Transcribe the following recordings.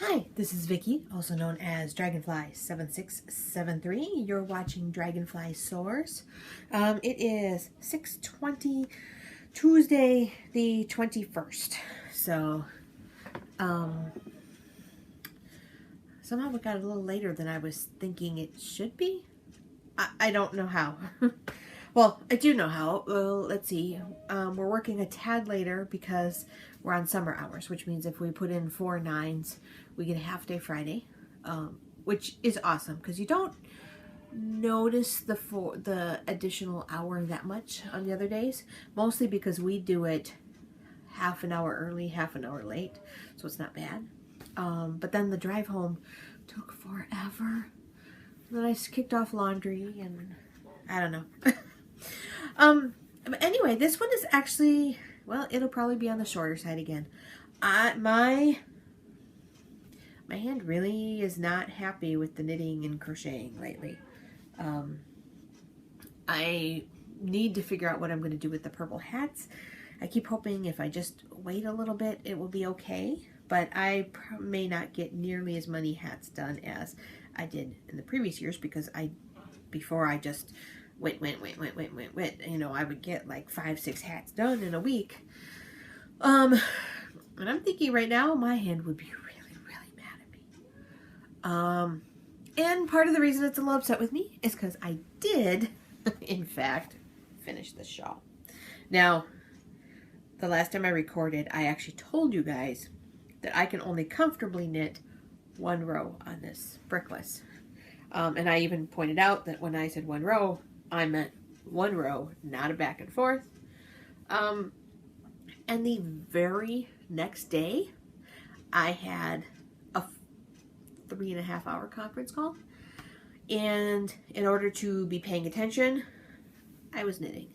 Hi, this is Vicky, also known as Dragonfly7673. You're watching DragonflySoars. It is 6:20, Tuesday the 21st. So, somehow it got a little later than I was thinking it should be. I don't know how. Well, I do know how. Well, let's see. We're working a tad later because we're on summer hours, which means if we put in 4 9s, we get a half day Friday, which is awesome because you don't notice the additional hour that much on the other days, mostly because we do it half an hour early, half an hour late, so it's not bad. But then the drive home took forever. And then I kicked off laundry and I don't know. But anyway, this one is actually, well, it'll probably be on the shorter side again. My hand really is not happy with the knitting and crocheting lately. I need to figure out what I'm going to do with the purple hats. I keep hoping if I just wait a little bit, it will be okay. But I may not get nearly as many hats done as I did in the previous years because before I just went. You know, I would get like 5, 6 hats done in a week. And I'm thinking right now my hand would be really, really mad at me. And part of the reason it's a little upset with me is because I did, in fact, finish this shawl. Now, the last time I recorded, I actually told you guys that I can only comfortably knit 1 row on this brickless. And I even pointed out that when I said 1 row, I meant 1 row, not a back and forth. And the very next day, I had a 3.5 hour conference call. And in order to be paying attention, I was knitting.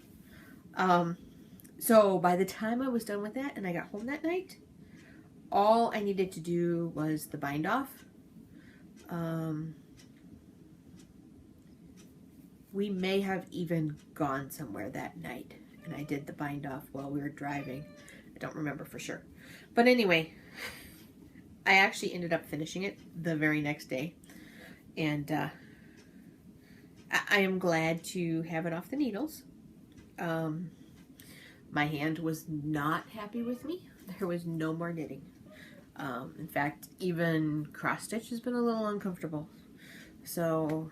So by the time I was done with that and I got home that night, all I needed to do was the bind off. We may have even gone somewhere that night and I did the bind off while we were driving. I don't remember for sure. But anyway, I actually ended up finishing it the very next day. And I am glad to have it off the needles. My hand was not happy with me. There was no more knitting. In fact, even cross stitch has been a little uncomfortable. So,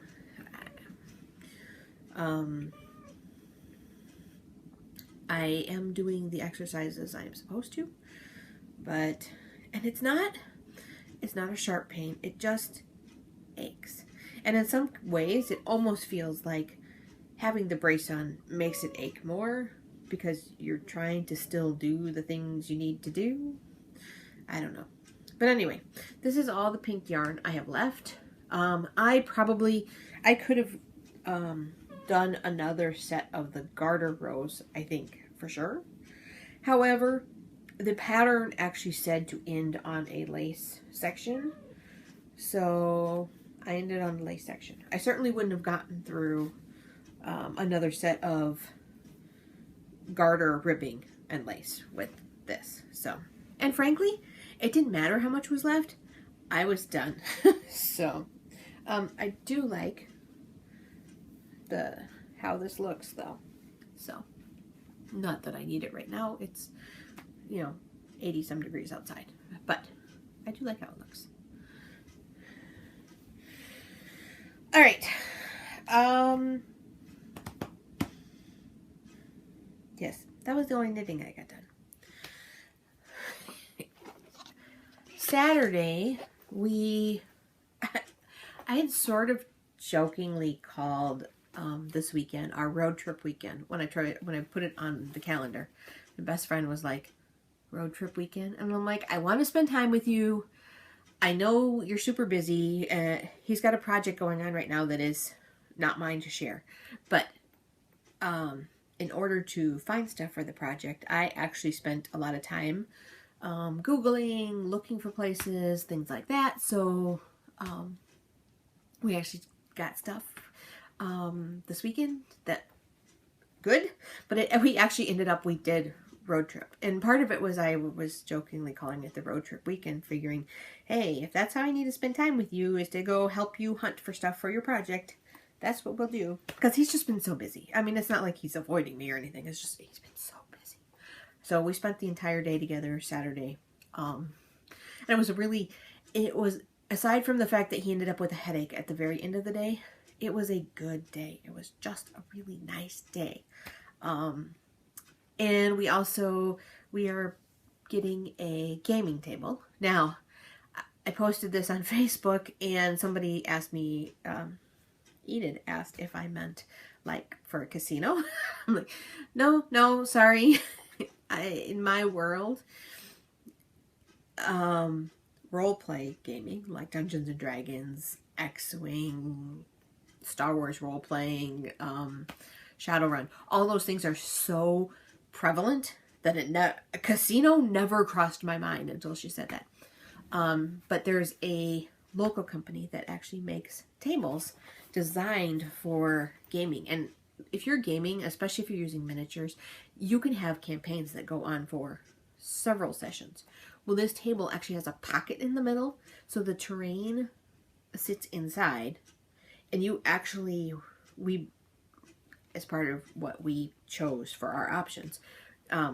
I am doing the exercises I am supposed to, and it's not a sharp pain. It just aches. And in some ways, it almost feels like having the brace on makes it ache more because you're trying to still do the things you need to do. I don't know. But anyway, this is all the pink yarn I have left. I could have done another set of the garter rows, I think, for sure. However, the pattern actually said to end on a lace section. So I ended on the lace section. I certainly wouldn't have gotten through another set of garter ribbing and lace with this. So, and frankly, it didn't matter how much was left. I was done. So, I do like how this looks though. So, not that I need it right now. It's, 80 some degrees outside, but I do like how it looks. All right. Yes, that was the only knitting I got done. Saturday, I had sort of jokingly called this weekend our road trip weekend when I put it on the calendar. My best friend was like, road trip weekend? And I'm like, I want to spend time with you. I know you're super busy. He's got a project going on right now that is not mine to share. But in order to find stuff for the project, I actually spent a lot of time Googling, looking for places, things like that. So we actually got stuff this weekend that good. But we actually ended up, we did road trip. And part of it was I was jokingly calling it the road trip weekend, figuring, hey, if that's how I need to spend time with you, is to go help you hunt for stuff for your project, that's what we'll do. Because he's just been so busy. I mean, it's not like he's avoiding me or anything. It's just he's been so busy. So we spent the entire day together Saturday. And it was, aside from the fact that he ended up with a headache at the very end of the day, it was a good day. It was just a really nice day. And we are getting a gaming table. Now, I posted this on Facebook and somebody asked me, Enid asked if I meant like for a casino. I'm like, no, sorry. In my world, role play gaming like Dungeons and Dragons, X-Wing, Star Wars role playing, Shadowrun, all those things are so prevalent that a casino never crossed my mind until she said that. But there's a local company that actually makes tables designed for gaming. And if you're gaming, especially if you're using miniatures, you can have campaigns that go on for several sessions. Well, this table actually has a pocket in the middle, so the terrain sits inside, and as part of what we chose for our options,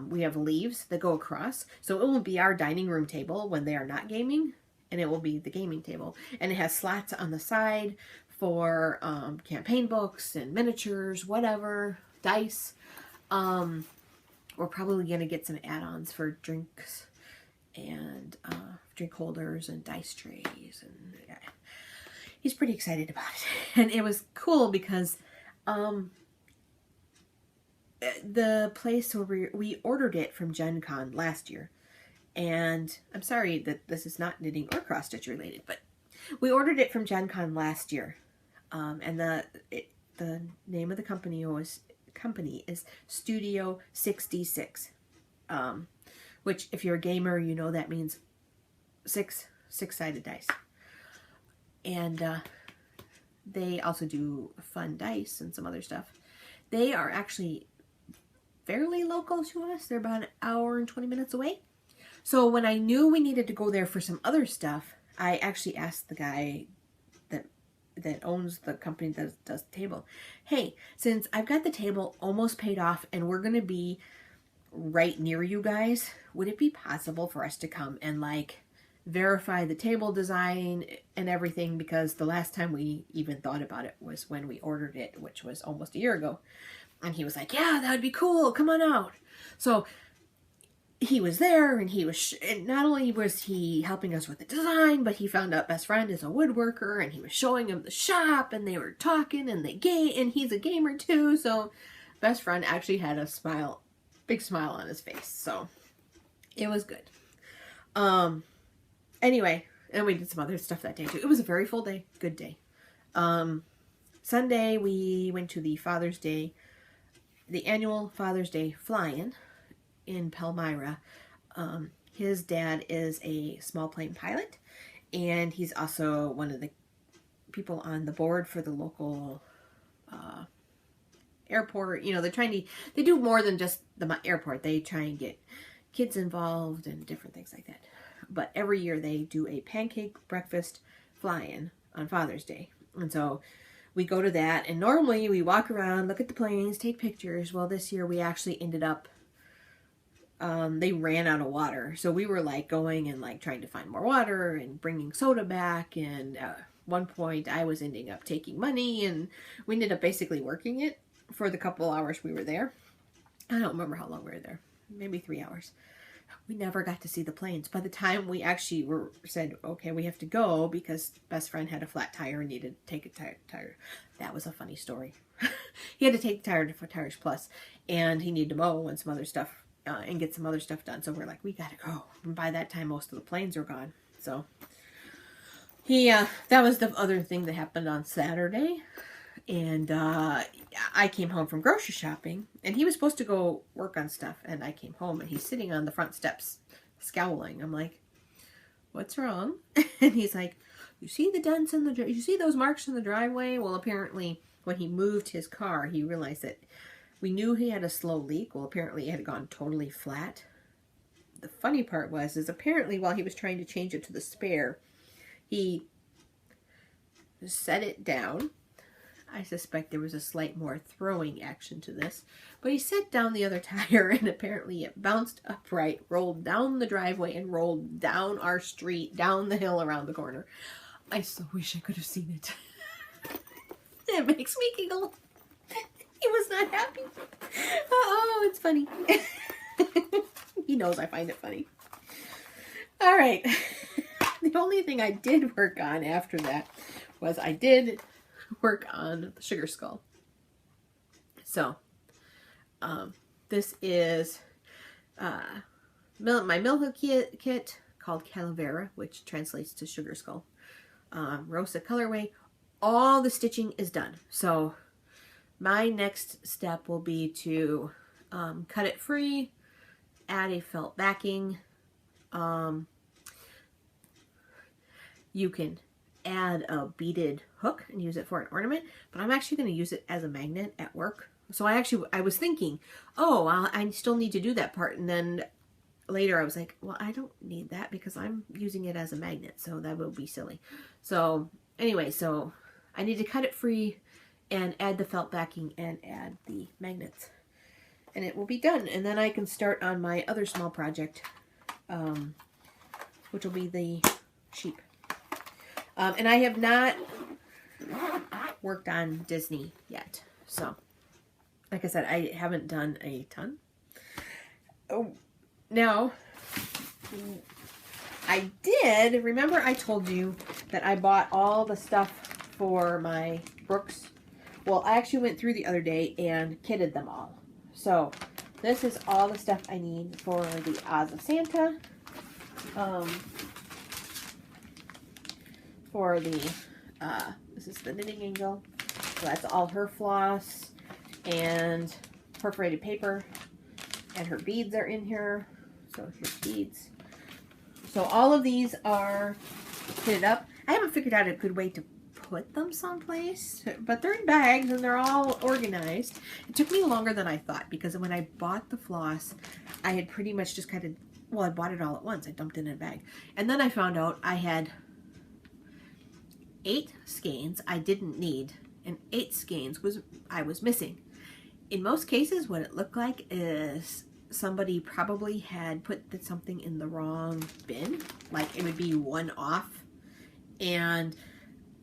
we have leaves that go across, so it will be our dining room table when they are not gaming, and it will be the gaming table. And it has slats on the side for campaign books and miniatures, whatever, dice. We're probably going to get some add-ons for drinks and drink holders and dice trays. And yeah, he's pretty excited about it. And it was cool because the place where we ordered it from Gen Con last year. And I'm sorry that this is not knitting or cross stitch related, but we ordered it from Gen Con last year. And the name of the company is Studio 66. Which if you're a gamer, you know that means six-sided dice. And they also do fun dice and some other stuff. They are actually fairly local to us. They're about an hour and 20 minutes away. So when I knew we needed to go there for some other stuff, I actually asked the guy that owns the company that does the table, hey, since I've got the table almost paid off and we're going to be right near you guys, would it be possible for us to come and like verify the table design and everything? Because the last time we even thought about it was when we ordered it, which was almost a year ago. And he was like, yeah, that would be cool. Come on out. So he was there, and and not only was he helping us with the design, but he found out best friend is a woodworker, and he was showing him the shop, and they were talking, and and he's a gamer too. So best friend actually had a big smile on his face. So it was good. Anyway, and we did some other stuff that day too. It was a very full day. Good day. Sunday we went to the annual Father's Day fly-in in Palmyra. His dad is a small plane pilot, and he's also one of the people on the board for the local airport. You know, they do more than just the airport. They try and get kids involved and different things like that. But every year they do a pancake breakfast fly-in on Father's Day. And so we go to that, and normally we walk around, look at the planes, take pictures. Well, this year we actually ended up, they ran out of water. So we were like going and like trying to find more water and bringing soda back. And at one point I was ending up taking money, and we ended up basically working it for the couple hours we were there. I don't remember how long we were there. Maybe 3 hours. We never got to see the planes. By the time we actually said, okay, we have to go because best friend had a flat tire and needed to take a tire. That was a funny story. He had to take the tire to Tires Plus, and he needed to mow and some other stuff and get some other stuff done. So we're like, we gotta go. And by that time, most of the planes were gone. So that was the other thing that happened on Saturday. And I came home from grocery shopping, and he was supposed to go work on stuff, and I came home, and he's sitting on the front steps scowling. I'm like, what's wrong? And he's like, you see the dents in you see those marks in the driveway? Well, apparently when he moved his car, he realized that We knew he had a slow leak. Well, apparently it had gone totally flat. The funny part is apparently while he was trying to change it to the spare, he set it down. I suspect there was a slight more throwing action to this, but he set down the other tire and apparently it bounced upright, rolled down the driveway, and rolled down our street, down the hill around the corner. I so wish I could have seen it. It makes me giggle. He was not happy. Oh, it's funny. He knows I find it funny. All right. The only thing I did work on after that was I did work on the sugar skull. So, this is my Millhook kit called Calavera, which translates to sugar skull. Rosa colorway. All the stitching is done. So, my next step will be to cut it free, add a felt backing. You can add a beaded hook and use it for an ornament, but I'm actually going to use it as a magnet at work. So I was thinking, oh, I still need to do that part, and then later I was like, well, I don't need that because I'm using it as a magnet, so that would be silly. So anyway, so I need to cut it free and add the felt backing and add the magnets, and it will be done. And then I can start on my other small project, which will be the sheep. And I have not worked on Disney yet. So, like I said, I haven't done a ton. Oh, now, I did, remember I told you that I bought all the stuff for my Brooks? Well, I actually went through the other day and kitted them all. So, this is all the stuff I need for the Oz of Santa. For the, this is the knitting angle. So that's all her floss and perforated paper. And her beads are in here. So here's beads. So all of these are kitted up. I haven't figured out a good way to put them someplace, but they're in bags and they're all organized. It took me longer than I thought because when I bought the floss, I had pretty much just kind of, well, I bought it all at once. I dumped it in a bag. And then I found out I had 8 skeins I didn't need, and 8 skeins I was missing. In most cases, what it looked like is somebody probably had put something in the wrong bin, like it would be one off, and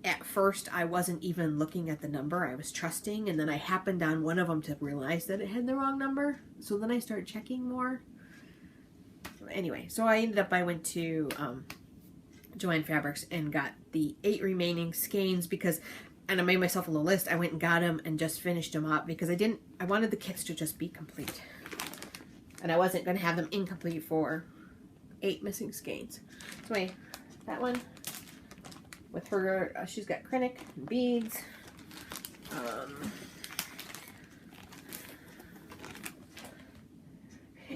at first I wasn't even looking at the number. I was trusting, and then I happened on one of them to realize that it had the wrong number, so then I started checking more. Anyway, so I went to Joann Fabrics and got the 8 remaining skeins because, and I made myself a little list. I went and got them and just finished them up because I wanted the kits to just be complete. And I wasn't going to have them incomplete for 8 missing skeins. So anyway, that one with her, she's got Krennic and beads.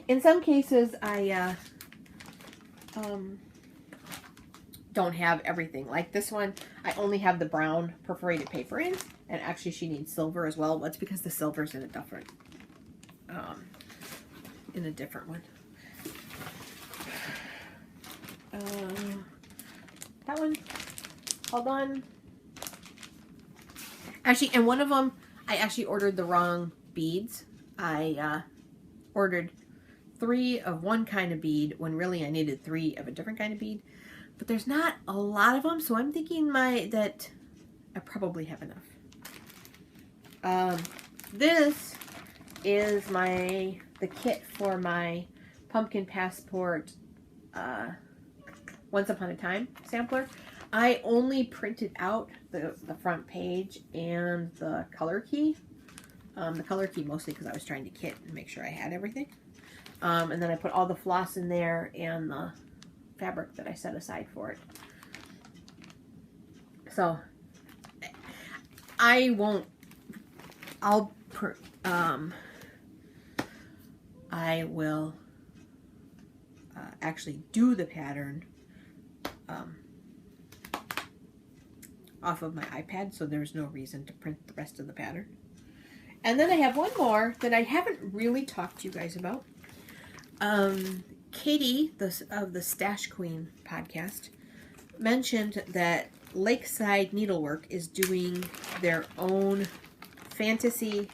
In some cases, I don't have everything. Like this one, I only have the brown perforated paper in, and actually she needs silver as well. That's because the silver's in a different one. That one, hold on. Actually, and one of them, I actually ordered the wrong beads. I ordered 3 of one kind of bead when really I needed 3 of a different kind of bead. But there's not a lot of them, so I'm thinking that I probably have enough. This is the kit for my Pumpkin Passport Once Upon a Time sampler. I only printed out the front page and the color key. The color key mostly because I was trying to kit and make sure I had everything. And then I put all the floss in there and the fabric that I set aside for it. So I will actually do the pattern off of my iPad, so there's no reason to print the rest of the pattern. And then I have one more that I haven't really talked to you guys about. Katie, of the Stash Queen podcast, mentioned that Lakeside Needlework is doing their own fantasy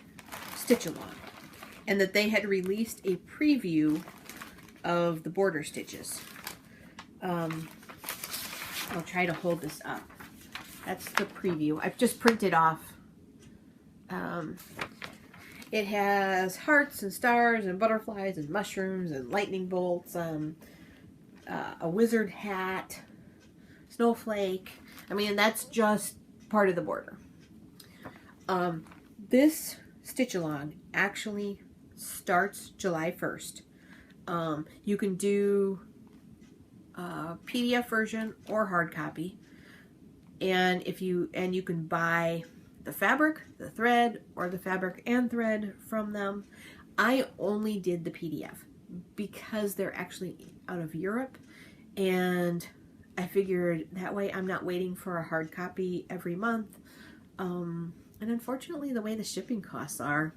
stitch-along, and that they had released a preview of the border stitches. I'll try to hold this up. That's the preview. I've just printed off. It has hearts and stars and butterflies and mushrooms and lightning bolts, a wizard hat, snowflake. I mean, that's just part of the border. This stitch along actually starts July 1st. You can do a PDF version or hard copy, and you can buy the fabric, the thread, or the fabric and thread from them. I only did the PDF because they're actually out of Europe, and I figured that way I'm not waiting for a hard copy every month. And unfortunately, the way the shipping costs are,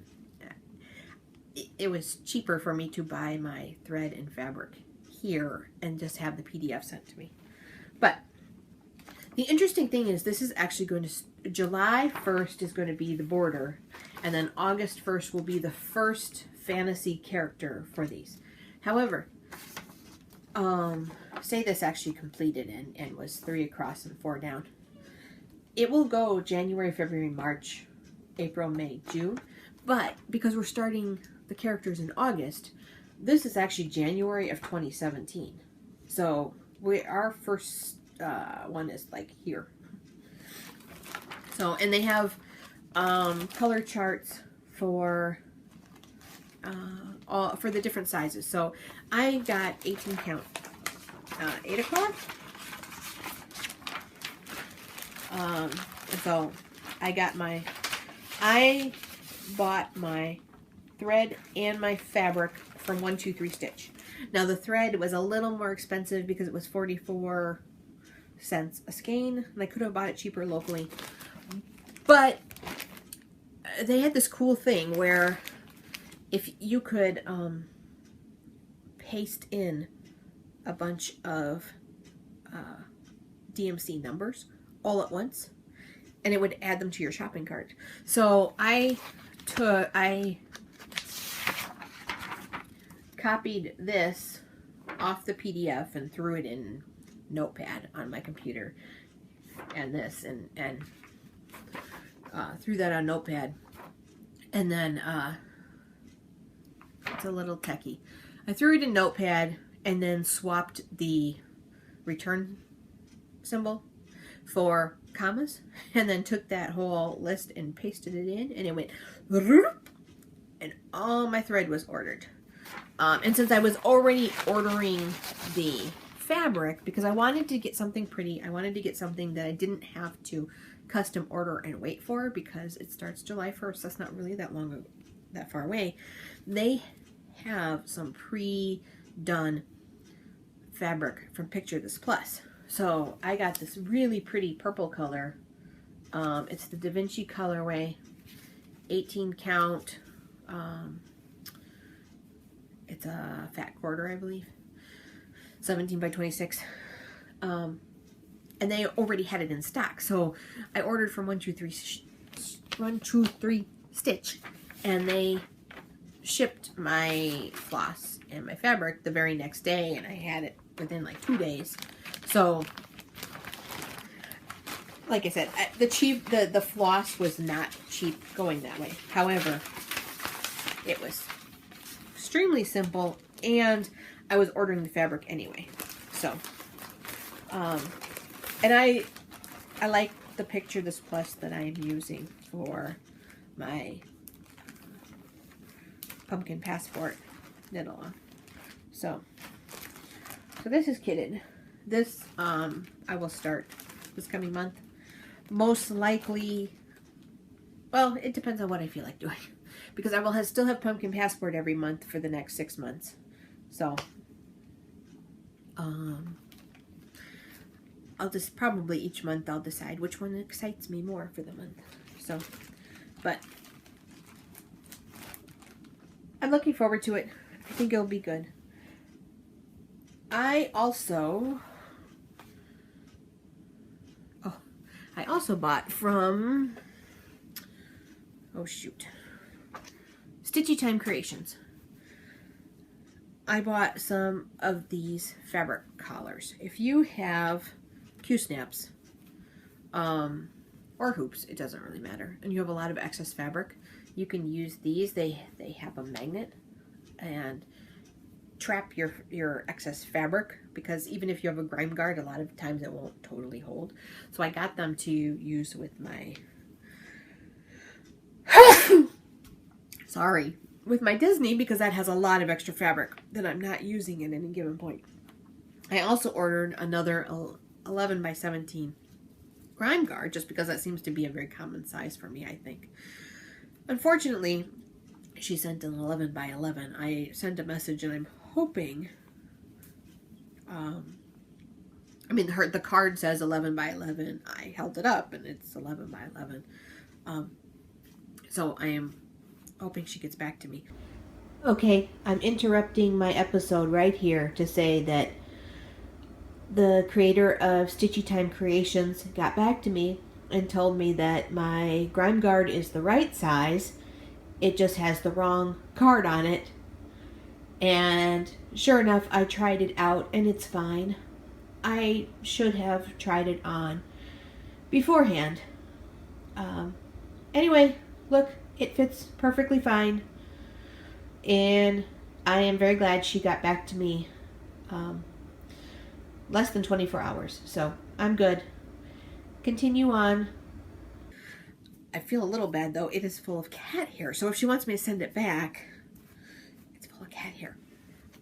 it was cheaper for me to buy my thread and fabric here and just have the PDF sent to me. But the interesting thing is, this is actually going to, July 1st is going to be the border, and then August 1st will be the first fantasy character for these. However, say this actually completed and was 3 across and 4 down. It will go January, February, March, April, May, June, but because we're starting the characters in August, this is actually January of 2017. So our first one is like here. So, and they have color charts for the different sizes. So I got 18 count 8 o'clock. So I bought my thread and my fabric from 123 Stitch. Now the thread was a little more expensive because it was 44 cents a skein, and I could have bought it cheaper locally. But they had this cool thing where if you could paste in a bunch of DMC numbers all at once, and it would add them to your shopping cart. So I copied this off the PDF and threw it in Notepad on my computer, and this, and threw that on Notepad, and then it's a little techie. I threw it in Notepad and then swapped the return symbol for commas, and then took that whole list and pasted it in, and it went, and all my thread was ordered. And since I was already ordering the fabric, because I wanted to get something pretty, I wanted to get something that I didn't have to custom order and wait for, because it starts July 1st. That's not really that far away. They have some pre-done fabric from Picture This Plus. So I got this really pretty purple color. It's the Da Vinci colorway, 18 count. It's a fat quarter, I believe. 17 by 26. And they already had it in stock. So I ordered from 123 Stitch, and they shipped my floss and my fabric the very next day, and I had it within like 2 days. So, like I said, the floss was not cheap going that way. However, it was extremely simple, and I was ordering the fabric anyway. So, and I like the Picture This Plus that I am using for my pumpkin passport knit along. So this is kitted. This I will start this coming month. Most likely, well, it depends on what I feel like doing, because I will still have pumpkin passport every month for the next 6 months. So I'll just probably each month I'll decide which one excites me more for the month. So, but I'm looking forward to it. I think it'll be good. I also bought from, oh shoot, Stitchy Time Creations. I bought some of these fabric collars. If you have Q-snaps, or hoops, it doesn't really matter, and you have a lot of excess fabric, you can use these. They have a magnet and trap your excess fabric, because even if you have a grime guard, a lot of times it won't totally hold. So I got them to use with my with my Disney, because that has a lot of extra fabric that I'm not using at any given point. I also ordered another 11 by 17 grime guard, just because that seems to be a very common size for me, I think. Unfortunately, she sent an 11 by 11. I sent a message, and I'm hoping, the card says 11 by 11. I held it up, and it's 11 by 11. So I am hoping she gets back to me. Okay, I'm interrupting my episode right here to say that the creator of Stitchy Time Creations got back to me and told me that my grime guard is the right size. It just has the wrong card on it. And sure enough, I tried it out and it's fine. I should have tried it on beforehand. Anyway, look, it fits perfectly fine. And I am very glad she got back to me less than 24 hours. So I'm good. Continue on. I feel a little bad though. It is full of cat hair. So if she wants me to send it back, it's full of cat hair.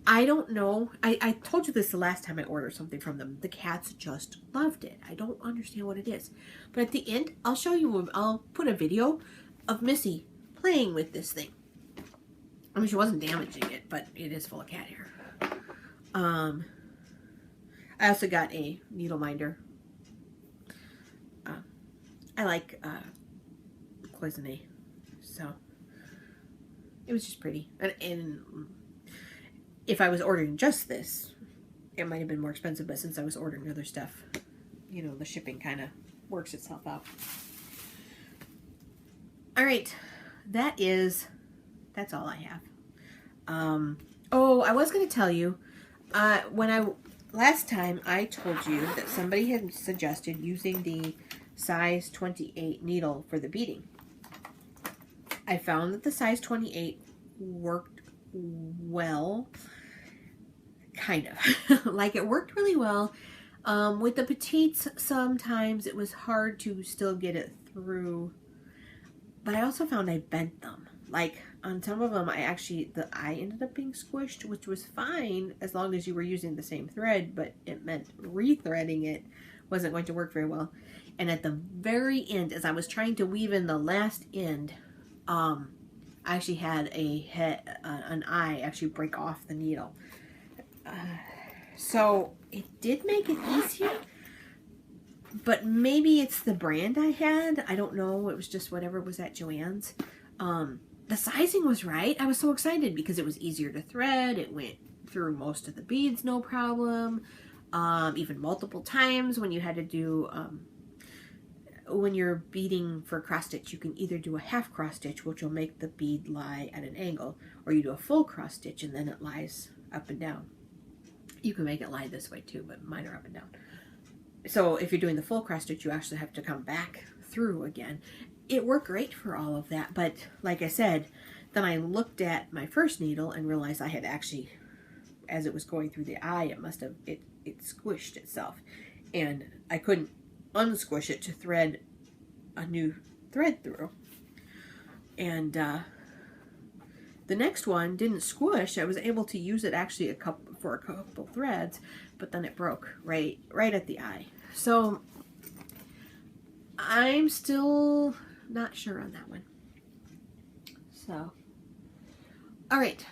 I don't know. I told you this the last time I ordered something from them. The cats just loved it. I don't understand what it is. But at the end, I'll show you. I'll put a video of Missy playing with this thing. I mean, she wasn't damaging it, but it is full of cat hair. I also got a needle minder. I like cloisonne, so it was just pretty. And if I was ordering just this, it might have been more expensive, but since I was ordering other stuff, you know, the shipping kind of works itself out. All right, that's all I have. Oh, I was going to tell you, last time I told you that somebody had suggested using the size 28 needle for the beading. I found that the size 28 worked well, kind of. Like, it worked really well. With the petites, sometimes it was hard to still get it through, but I also found I bent them. Like, on some of them, the eye ended up being squished, which was fine as long as you were using the same thread, but it meant rethreading it wasn't going to work very well. And at the very end, as I was trying to weave in the last end, I actually had an eye actually break off the needle. So it did make it easier, but maybe it's the brand I had. I don't know. It was just whatever was at Joann's. The sizing was right. I was so excited because it was easier to thread. It went through most of the beads, no problem. Even multiple times when you had to do, when you're beading for cross stitch, you can either do a half cross stitch, which will make the bead lie at an angle, or you do a full cross stitch and then it lies up and down. You can make it lie this way too, but mine are up and down. So if you're doing the full cross stitch, you actually have to come back through again. It worked great for all of that, but like I said, then I looked at my first needle and realized I had actually, as it was going through the eye, it squished itself, and I couldn't unsquish it to thread a new thread through. And the next one didn't squish. I was able to use it actually for a couple threads, but then it broke right at the eye. So I'm still not sure on that one. So, all right.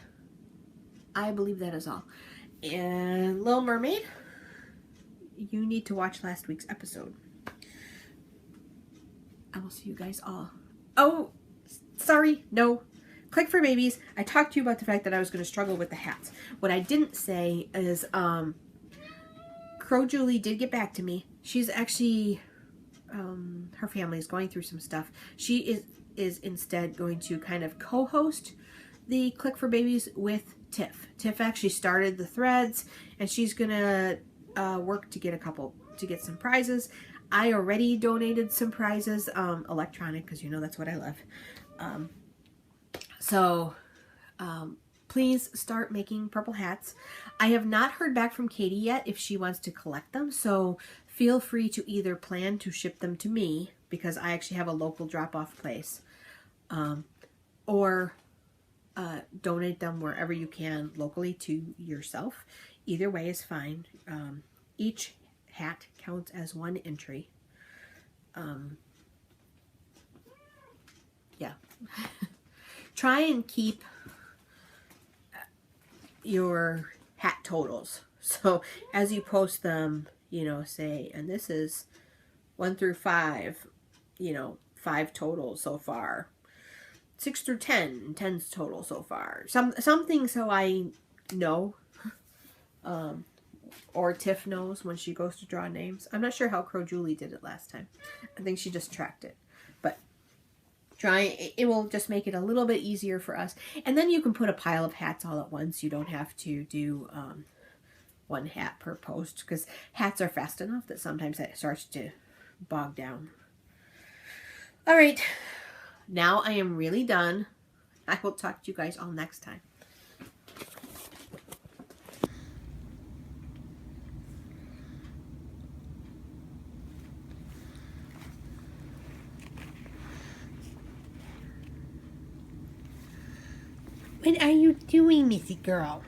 I believe that is all. And Little Mermaid, you need to watch last week's episode. I will see you guys all. Oh, sorry. No. Click for Babies, I talked to you about the fact that I was going to struggle with the hats. What I didn't say is Crow Julie did get back to me. She's actually, her family is going through some stuff. She is instead going to kind of co-host the Click for Babies with Tiff. Tiff actually started the threads, and she's going to work to get some prizes. I already donated some prizes, electronic, because you know that's what I love. So please start making purple hats. I have not heard back from Katie yet if she wants to collect them, so feel free to either plan to ship them to me, because I actually have a local drop-off place, or donate them wherever you can locally to yourself. Either way is fine. Each hat counts as one entry. Yeah. Try and keep your hat totals. So as you post them, you know, say, and this is 1 through 5, you know, 5 total so far. 6 through 10, 10's total so far. Something so I know. Or Tiff knows when she goes to draw names. I'm not sure how Crow Julie did it last time. I think she just tracked it. But it will just make it a little bit easier for us. And then you can put a pile of hats all at once. You don't have to do one hat per post, because hats are fast enough that sometimes that starts to bog down. All right. Now I am really done. I will talk to you guys all next time. What are you doing, Missy girl?